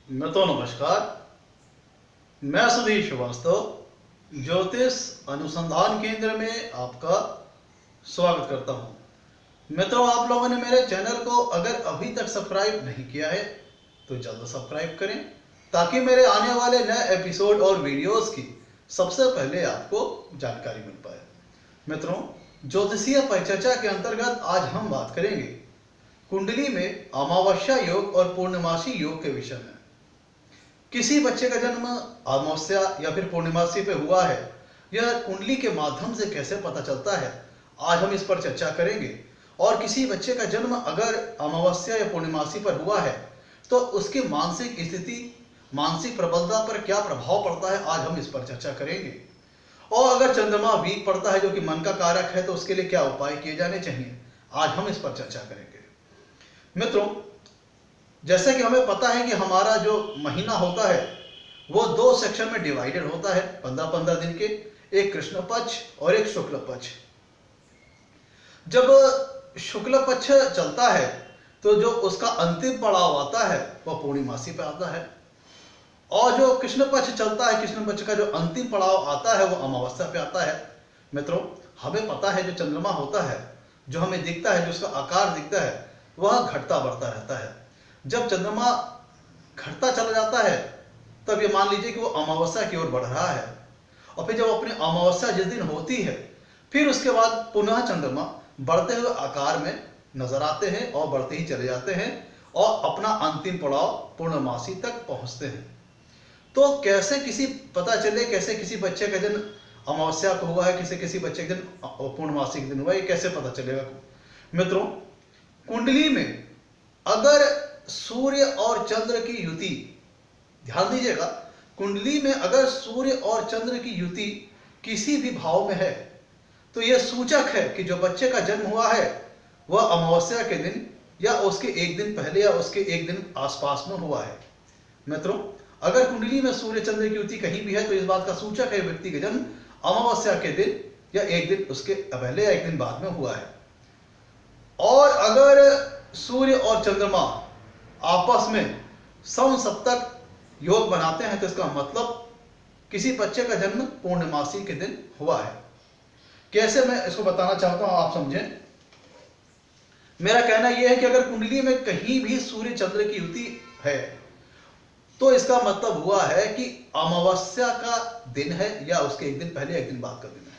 नमस्कार। मैं सुधीर श्रीवास्तव ज्योतिष अनुसंधान केंद्र में आपका स्वागत करता हूं। मित्रों, आप लोगों ने मेरे चैनल को अगर अभी तक सब्सक्राइब नहीं किया है तो जल्द सब्सक्राइब करें ताकि मेरे आने वाले नए एपिसोड और वीडियोस की सबसे पहले आपको जानकारी मिल पाए। मित्रों, ज्योतिषीय परिचर्चा के अंतर्गत आज हम बात करेंगे कुंडली में अमावस्या योग और पूर्णमासी योग के विषय में। किसी बच्चे का जन्म अमावस्या या फिर पूर्णिमासी पे हुआ है, यह कुंडली के माध्यम से कैसे पता चलता है, आज हम इस पर चर्चा करेंगे। और किसी बच्चे का जन्म अगर अमावस्या या पूर्णिमासी पर हुआ है तो उसकी मानसिक स्थिति, मानसिक प्रबलता पर क्या प्रभाव पड़ता है, आज हम इस पर चर्चा करेंगे। और अगर चंद्रमा वीक पड़ता है जो कि मन का कारक है तो उसके लिए क्या उपाय किए जाने चाहिए, आज हम इस पर चर्चा करेंगे। मित्रों, जैसे कि हमें पता है कि हमारा जो महीना होता है वो दो सेक्शन में डिवाइडेड होता है 15-15 दिन के, एक कृष्ण पक्ष और एक शुक्ल पक्ष। जब शुक्ल पक्ष चलता है तो जो उसका अंतिम पड़ाव आता है वह पूर्णिमासी पे आता है, और जो कृष्ण पक्ष चलता है, कृष्ण पक्ष का जो अंतिम पड़ाव आता है वो अमावस्या पे आता है। मित्रों, हमें पता है जो चंद्रमा होता है, जो हमें दिखता है, जो उसका आकार दिखता है, वह घटता बढ़ता रहता है। जब चंद्रमा घटता चला जाता है तब ये मान लीजिए कि वो अमावस्या की ओर बढ़ रहा है, और फिर जब अपनी अमावस्या जिस दिन होती है फिर उसके बाद पुनः चंद्रमा बढ़ते हुए आकार में नजर आते हैं और बढ़ते ही चले जाते हैं और अपना अंतिम पड़ाव पूर्णमासी तक पहुंचते हैं। तो कैसे किसी पता चले कैसे किसी बच्चे का जन्म अमावस्या को हुआ है, किसी बच्चे का जन्म पूर्णमासी के दिन हुआ है, ये कैसे पता चलेगा? मित्रों, कुंडली में अगर सूर्य और चंद्र की युति, ध्यान दीजिएगा, कुंडली में अगर सूर्य और चंद्र की युति किसी भी भाव में है तो यह सूचक है कि जो बच्चे का जन्म हुआ है वह अमावस्या के दिन या उसके एक दिन पहले या उसके एक दिन आसपास में हुआ है। मित्रों, अगर कुंडली में सूर्य चंद्र की युति कहीं भी है तो इस बात का सूचक है व्यक्ति का जन्म अमावस्या के दिन या एक दिन उसके पहले या एक दिन बाद में हुआ है। और अगर सूर्य और चंद्रमा आपस में समसप्तक योग बनाते हैं तो इसका मतलब किसी बच्चे का जन्म पूर्णमासी के दिन हुआ है। कैसे, मैं इसको बताना चाहता हूं, आप समझें। मेरा कहना यह है कि अगर कुंडली में कहीं भी सूर्य चंद्र की युति है तो इसका मतलब हुआ है कि अमावस्या का दिन है या उसके एक दिन पहले एक दिन बाद का दिन है।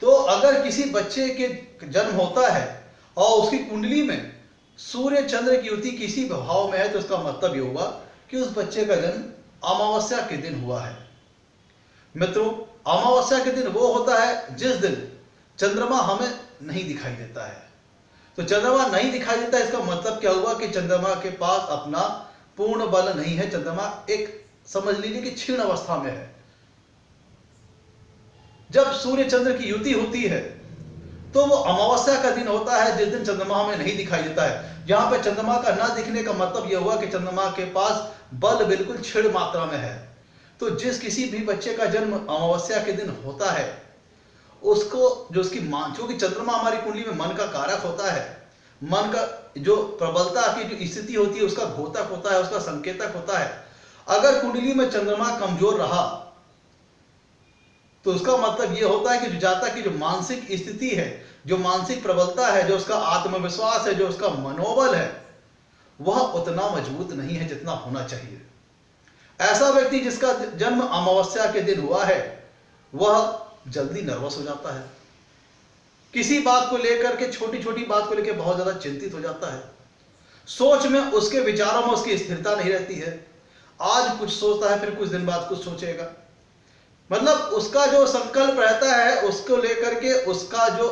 तो अगर किसी बच्चे के जन्म होता है और उसकी कुंडली में सूर्य चंद्र की युति किसी भाव में है तो इसका मतलब यह हुआ कि उस बच्चे का जन्म अमावस्या के दिन हुआ है। मित्रों, अमावस्या के दिन वो होता है जिस दिन चंद्रमा हमें नहीं दिखाई देता है। तो चंद्रमा नहीं दिखाई देता, इसका मतलब क्या हुआ कि चंद्रमा के पास अपना पूर्ण बल नहीं है, चंद्रमा एक, समझ लीजिए कि क्षीण अवस्था में है। जब सूर्य चंद्र की युति होती है तो वो अमावस्या का दिन होता है जिस दिन चंद्रमा हमें नहीं दिखाई देता है। यहां पे चंद्रमा का ना दिखने का मतलब यह हुआ कि चंद्रमा के पास बल बिल्कुल क्षीण मात्रा में है। तो जिस किसी भी बच्चे का जन्म अमावस्या के दिन होता है उसको, जो उसकी मान, क्योंकि चंद्रमा हमारी कुंडली में मन का कारक होता है, मन का जो प्रबलता की जो स्थिति होती है उसका घोतक होता है, उसका संकेतक होता है। अगर कुंडली में चंद्रमा कमजोर रहा तो उसका मतलब यह होता है कि जो जातक की जो मानसिक स्थिति है, जो मानसिक प्रबलता है, जो उसका आत्मविश्वास है, जो उसका मनोबल है, वह उतना मजबूत नहीं है जितना होना चाहिए। ऐसा व्यक्ति जिसका जन्म अमावस्या के दिन हुआ है वह जल्दी नर्वस हो जाता है, किसी बात को लेकर के, छोटी छोटी बात को लेकर बहुत ज्यादा चिंतित हो जाता है, सोच में, उसके विचारों में उसकी स्थिरता नहीं रहती है। आज कुछ सोचता है फिर कुछ दिन बाद कुछ सोचेगा, मतलब उसका जो संकल्प रहता है उसको लेकर के उसका जो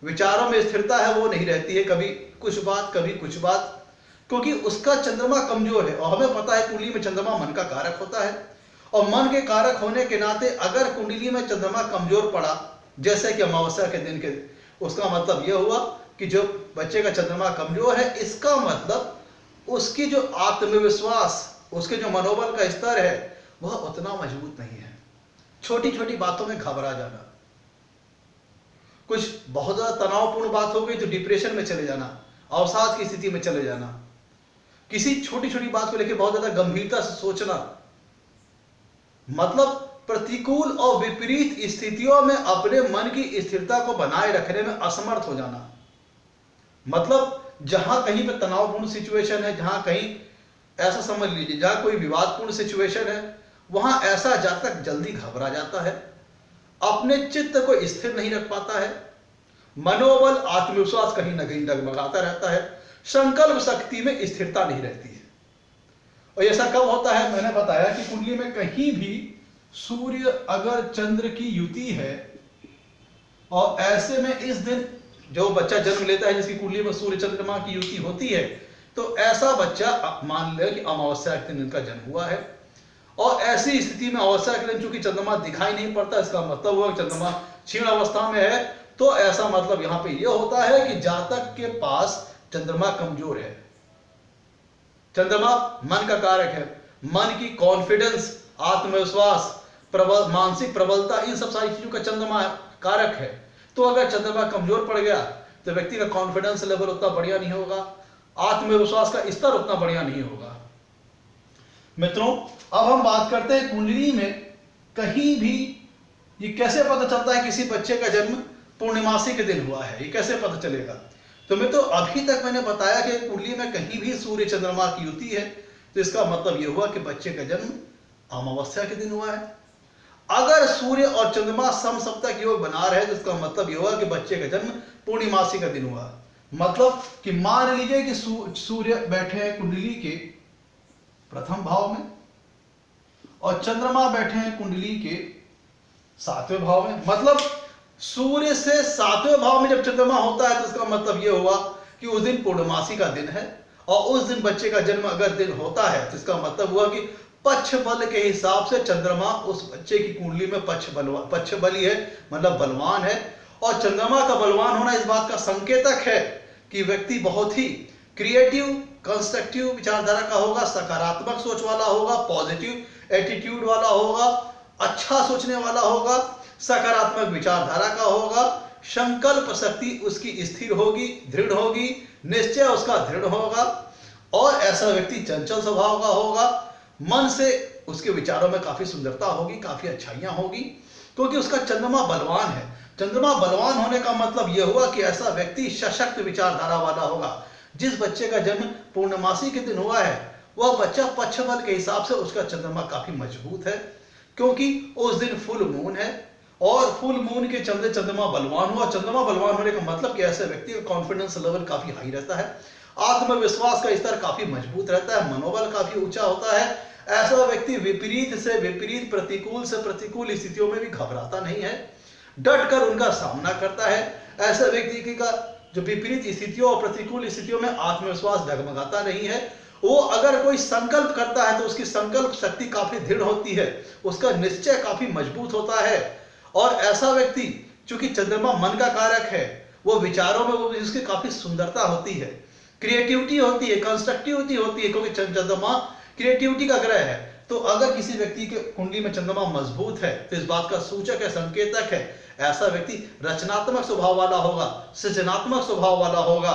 विचारों में स्थिरता है वो नहीं रहती है, कभी कुछ बात कभी कुछ बात, क्योंकि उसका चंद्रमा कमजोर है। और हमें पता है कुंडली में चंद्रमा मन का कारक होता है, और मन के कारक होने के नाते अगर कुंडली में चंद्रमा कमजोर पड़ा जैसे कि अमावस्या के दिन के, उसका मतलब यह हुआ कि जो बच्चे का चंद्रमा कमजोर है, इसका मतलब उसकी जो आत्मविश्वास, उसके जो मनोबल का स्तर है वह उतना मजबूत नहीं है। छोटी छोटी बातों में घबरा जाना, कुछ बहुत ज्यादा तनावपूर्ण बात हो गई तो डिप्रेशन में चले जाना, अवसाद की स्थिति में चले जाना, किसी छोटी छोटी बात को लेकर बहुत ज्यादा गंभीरता से सोचना, मतलब प्रतिकूल और विपरीत स्थितियों में अपने मन की स्थिरता को बनाए रखने में असमर्थ हो जाना। मतलब जहां कहीं पे तनावपूर्ण सिचुएशन है, जहां कहीं ऐसा समझ लीजिए जहां कोई विवादपूर्ण सिचुएशन है, वहां ऐसा जातक जल्दी घबरा जाता है, अपने चित्त को स्थिर नहीं रख पाता है, मनोबल आत्मविश्वास कहीं ना कहीं डगमगाता रहता है, संकल्प शक्ति में स्थिरता नहीं रहती है। और ऐसा कब होता है? मैंने बताया कि कुंडली में कहीं भी सूर्य अगर चंद्र की युति है, और ऐसे में इस दिन जो बच्चा जन्म लेता है जिसकी कुंडली में सूर्य चंद्रमा की युति होती है, तो ऐसा बच्चा मान ले कि अमावस्या के दिन इनका जन्म हुआ है, और ऐसी स्थिति में अमावस्या के दिन चूंकि चंद्रमा दिखाई नहीं पड़ता, इसका मतलब हुआ चंद्रमा क्षीण अवस्था में है, तो ऐसा मतलब यहां पे यह होता है कि जातक के पास चंद्रमा कमजोर है। चंद्रमा मन का कारक है, मन की कॉन्फिडेंस, आत्मविश्वास, मानसिक प्रबलता, इन सब सारी चीजों का चंद्रमा कारक है। तो अगर चंद्रमा कमजोर पड़ गया तो व्यक्ति का कॉन्फिडेंस लेवल उतना बढ़िया नहीं होगा, आत्मविश्वास का स्तर उतना बढ़िया नहीं होगा। मित्रों, अब हम बात करते हैं कुंडली में कहीं भी ये कैसे पता चलता है किसी बच्चे का जन्म पूर्णिमासी के दिन हुआ है, ये कैसे पता चलेगा? तो मित्रों, अभी तक मैंने बताया कि कुंडली में कहीं भी सूर्य चंद्रमा की युति है, तो इसका मतलब यह हुआ कि बच्चे का जन्म अमावस्या के दिन हुआ है। अगर सूर्य और चंद्रमा समसप्तक योग बना रहे तो इसका मतलब यह हुआ कि बच्चे का जन्म पूर्णिमासी का दिन हुआ। मतलब कि मान लीजिए कि सूर्य बैठे हैं कुंडली के प्रथम भाव में और चंद्रमा बैठे हैं कुंडली के 7वें भाव में। मतलब सूर्य से 7वें भाव में जब चंद्रमा होता है तो इसका मतलब यह हुआ कि उस दिन पूर्णमासी का दिन है, और उस दिन बच्चे का जन्म अगर दिन होता है तो इसका मतलब हुआ कि पक्ष बल के हिसाब से चंद्रमा उस बच्चे की कुंडली में पक्ष बली है, मतलब बलवान है। और चंद्रमा का बलवान होना इस बात का संकेतक है कि व्यक्ति बहुत ही क्रिएटिव, कंस्ट्रक्टिव विचारधारा का होगा, सकारात्मक सोच वाला होगा, पॉजिटिव एटीट्यूड वाला होगा, अच्छा सोचने वाला होगा, सकारात्मक विचारधारा का होगा, संकल्प शक्ति उसकी स्थिर होगी, दृढ़ होगी, निश्चय उसका दृढ़ होगा, और ऐसा व्यक्ति चंचल स्वभाव का होगा। मन से उसके विचारों में काफी सुंदरता होगी, काफी अच्छाइयां होगी, क्योंकि उसका चंद्रमा बलवान है। चंद्रमा बलवान होने का मतलब यह हुआ कि ऐसा व्यक्ति सशक्त विचारधारा वाला होगा। जिस बच्चे का जन्म पूर्णमासी के दिन हुआ है वह बच्चा पक्ष बल के हिसाब से उसका चंद्रमा काफी मजबूत है, क्योंकि उस दिन फुल मून है, और फुल मून के चंद्र चंद्रमा बलवान हुआ। चंद्रमा बलवान होने का मतलब कि ऐसे व्यक्ति का कॉन्फिडेंस लेवल काफी हाई रहता है, आत्मविश्वास का स्तर काफी मजबूत रहता है, मनोबल काफी ऊंचा होता है। ऐसा व्यक्ति विपरीत से विपरीत, प्रतिकूल से प्रतिकूल स्थितियों में भी घबराता नहीं है, डट कर उनका सामना करता है। ऐसा व्यक्ति का जो विपरीत स्थितियों और प्रतिकूल स्थितियों में आत्मविश्वास डगमगाता नहीं है। वो अगर कोई संकल्प करता है तो उसकी संकल्प शक्ति काफी दृढ़ होती है, उसका निश्चय काफी मजबूत होता है। और ऐसा व्यक्ति चूंकि चंद्रमा मन का कारक है, वो विचारों में वो उसकी काफी सुंदरता होती है, क्रिएटिविटी होती है, कंस्ट्रक्टिविटी होती है, क्योंकि चंद्रमा क्रिएटिविटी का ग्रह है। तो अगर किसी व्यक्ति के कुंडली में चंद्रमा मजबूत है तो इस बात का सूचक है, संकेतक है, ऐसा व्यक्ति रचनात्मक स्वभाव वाला होगा, सृजनात्मक स्वभाव वाला होगा,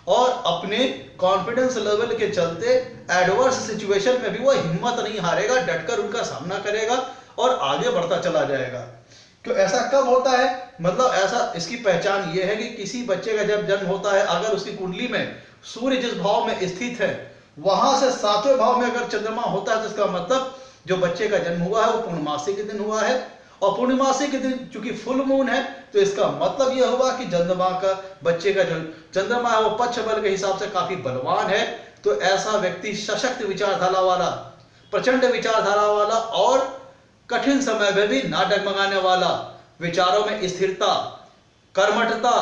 और अपने कॉन्फिडेंस लेवल के चलते एडवर्स सिचुएशन में भी वो हिम्मत नहीं हारेगा, डटकर उनका सामना करेगा और आगे बढ़ता चला जाएगा। तो ऐसा कब होता है? मतलब ऐसा, इसकी पहचान ये है कि किसी बच्चे का जब जन्म होता है, अगर उसकी कुंडली में सूर्य जिस भाव में स्थित है वहां से 7वें भाव में अगर चंद्रमा होता है तो इसका मतलब जो बच्चे का जन्म हुआ है वो पूर्णमासी के दिन हुआ है। और पूर्णिमासी के दिन चूंकि फुल मून है तो इसका मतलब यह हुआ कि चंद्रमा का, बच्चे का जो चंद्रमा है वो पक्ष बल के हिसाब से काफी बलवान है। तो ऐसा व्यक्ति सशक्त विचारधारा वाला, प्रचंड विचारधारा वाला, और कठिन समय में भी ना डगमगाने वाला, विचारों में स्थिरता, कर्मठता,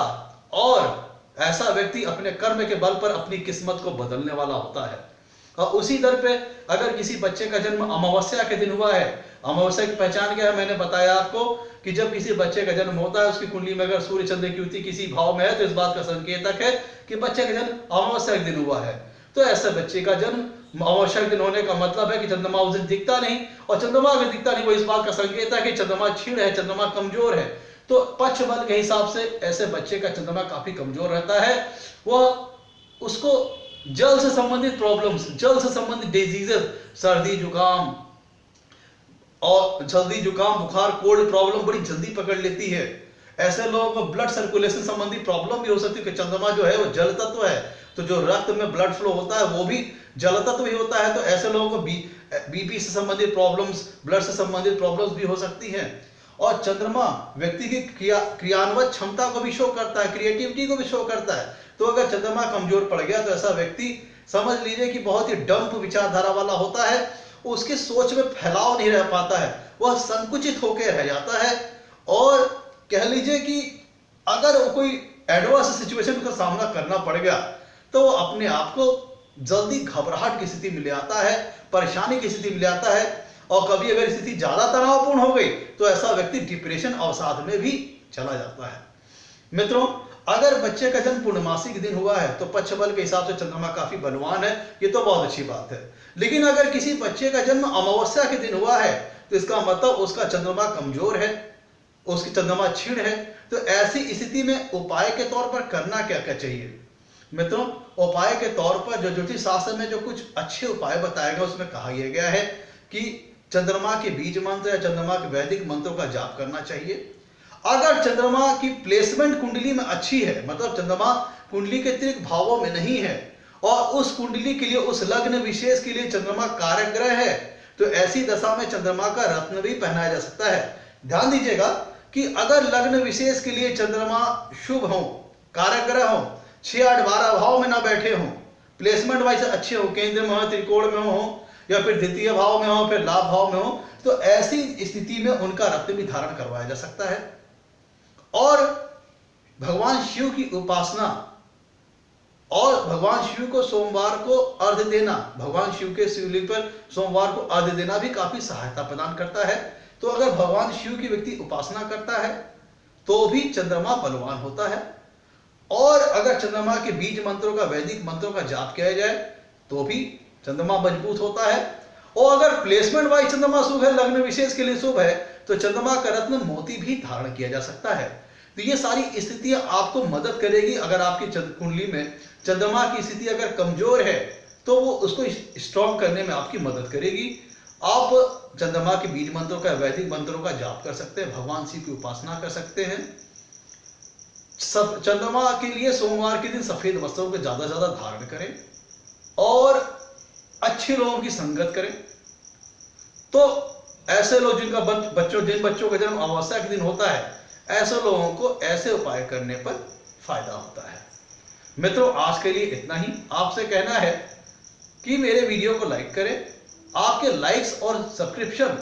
और ऐसा व्यक्ति अपने कर्म के बल पर अपनी किस्मत को बदलने वाला होता है। और उसी दर पे अगर किसी बच्चे का जन्म अमावस्या के दिन हुआ है, अमावस्या की पहचान क्या है? मैंने बताया आपको कि जब किसी बच्चे का जन्म होता है उसकी कुंडली में अगर सूर्य चंद्र की युति किसी भाव में है तो इस बात का संकेतक है कि बच्चे का जन्म अमावस्या के दिन हुआ है। तो ऐसे बच्चे का जन्म अमावस्या के दिन होने का मतलब है कि चंद्रमा उस दिन दिखता नहीं, और चंद्रमा अगर दिखता नहीं वो इस बात का संकेत है कि चंद्रमा क्षीण है, चंद्रमा कमजोर है। तो पक्ष बल के हिसाब से ऐसे बच्चे का चंद्रमा काफी कमजोर रहता है, वह उसको जल से संबंधित प्रॉब्लम्स, जल से संबंधित डिजीजेस, सर्दी जुकाम और जल्दी जुकाम बुखार कोल्ड प्रॉब्लम बड़ी जल्दी पकड़ लेती है। ऐसे लोगों को ब्लड सर्कुलेशन संबंधी प्रॉब्लम भी हो सकती है कि चंद्रमा जो है वो जल तत्व है, तो जो रक्त में ब्लड फ्लो होता है वो भी जल तत्व ही होता है, तो ऐसे लोगों को बीपी से संबंधित प्रॉब्लम्स, ब्लड से संबंधित प्रॉब्लम्स भी हो सकती हैं। और चंद्रमा व्यक्ति की क्रियान्वयन क्षमता को भी शो करता है, क्रिएटिविटी को भी शो करता है। तो अगर चंद्रमा कमजोर पड़ गया तो ऐसा व्यक्ति समझ लीजिए कि बहुत ही डंप विचारधारा वाला होता है, उसकी सोच में फैलाव नहीं रह पाता है, वह संकुचित होकर रह जाता है। और कह लीजिए कि अगर कोई एडवर्स सिचुएशन का सामना करना पड़ गया तो वो अपने आप को जल्दी घबराहट की स्थिति में ले आता है, परेशानी की स्थिति में ले आता है। और कभी अगर स्थिति ज्यादा तनावपूर्ण हो गई तो ऐसा व्यक्ति डिप्रेशन अवसाद में भी चला जाता है। मित्रों, अगर बच्चे का जन्म पूर्णमासी के दिन हुआ है तो पक्ष बल के हिसाब से चंद्रमा काफी बलवान है, ये तो बहुत अच्छी बात है। लेकिन अगर किसी बच्चे का जन्म अमावस्या के दिन हुआ है तो इसका मतलब उसका चंद्रमा कमजोर है, उसकी चंद्रमा क्षीण है। तो ऐसी स्थिति में उपाय के तौर पर करना क्या क्या चाहिए? मित्रों, उपाय के तौर पर जो ज्योतिष शास्त्र में जो कुछ अच्छे उपाय बताए गए उसमें कहा गया है कि चंद्रमा के बीज मंत्र या चंद्रमा के वैदिक मंत्रों का जाप करना चाहिए। अगर चंद्रमा की प्लेसमेंट कुंडली में अच्छी है, मतलब चंद्रमा कुंडली के अतिरिक्त भावों में नहीं है और उस कुंडली के लिए, उस लग्न विशेष के लिए चंद्रमा कारक ग्रह है, तो ऐसी दशा में चंद्रमा का रत्न भी पहनाया जा सकता है। ध्यान दीजिएगा कि अगर लग्न विशेष के लिए चंद्रमा शुभ हो, कारक ग्रह हो, 6, 8, 12 भाव में ना बैठे हो, प्लेसमेंट वाइज अच्छे हो, केंद्र में हो, त्रिकोण में हो, या फिर द्वितीय भाव में हो, फिर लाभ भाव में हो, तो ऐसी स्थिति में उनका रत्न भी धारण करवाया जा सकता है। और भगवान शिव की उपासना और भगवान शिव को सोमवार को अर्घ्य देना, भगवान शिव के शिवलिंग पर सोमवार को अर्घ्य देना भी काफी सहायता प्रदान करता है। तो अगर भगवान शिव की व्यक्ति उपासना करता है तो भी चंद्रमा बलवान होता है। और अगर चंद्रमा के बीज मंत्रों का, वैदिक मंत्रों का जाप किया जाए तो भी चंद्रमा मजबूत होता है। और अगर प्लेसमेंट वाइज चंद्रमा शुभ है, लग्न विशेष के लिए शुभ है, तो चंद्रमा का रत्न मोती भी धारण किया जा सकता है। तो ये सारी स्थितियां आपको मदद करेगी। अगर आपकी कुंडली में चंद्रमा की स्थिति अगर कमजोर है तो वो उसको स्ट्रॉन्ग करने में आपकी मदद करेगी। आप चंद्रमा के बीज मंत्रों का, वैदिक मंत्रों का जाप कर सकते हैं, भगवान शिव की उपासना कर सकते हैं। सब चंद्रमा के लिए सोमवार के दिन सफेद वस्त्रों को ज्यादा से ज्यादा धारण करें और अच्छे लोगों की संगत करें। तो ऐसे लोग जिन बच्चों का जन्म अमावस्या के दिन होता है, ऐसे लोगों को ऐसे उपाय करने पर फायदा होता है। मित्रों, आज के लिए इतना ही। आपसे कहना है कि मेरे वीडियो को लाइक करें। आपके लाइक्स और सब्सक्रिप्शन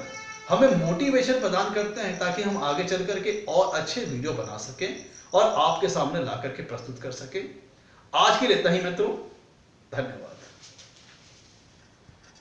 हमें मोटिवेशन प्रदान करते हैं ताकि हम आगे चल करके और अच्छे वीडियो बना सकें और आपके सामने ला करके प्रस्तुत कर सकें। आज के लिए इतना ही मित्रों, धन्यवाद।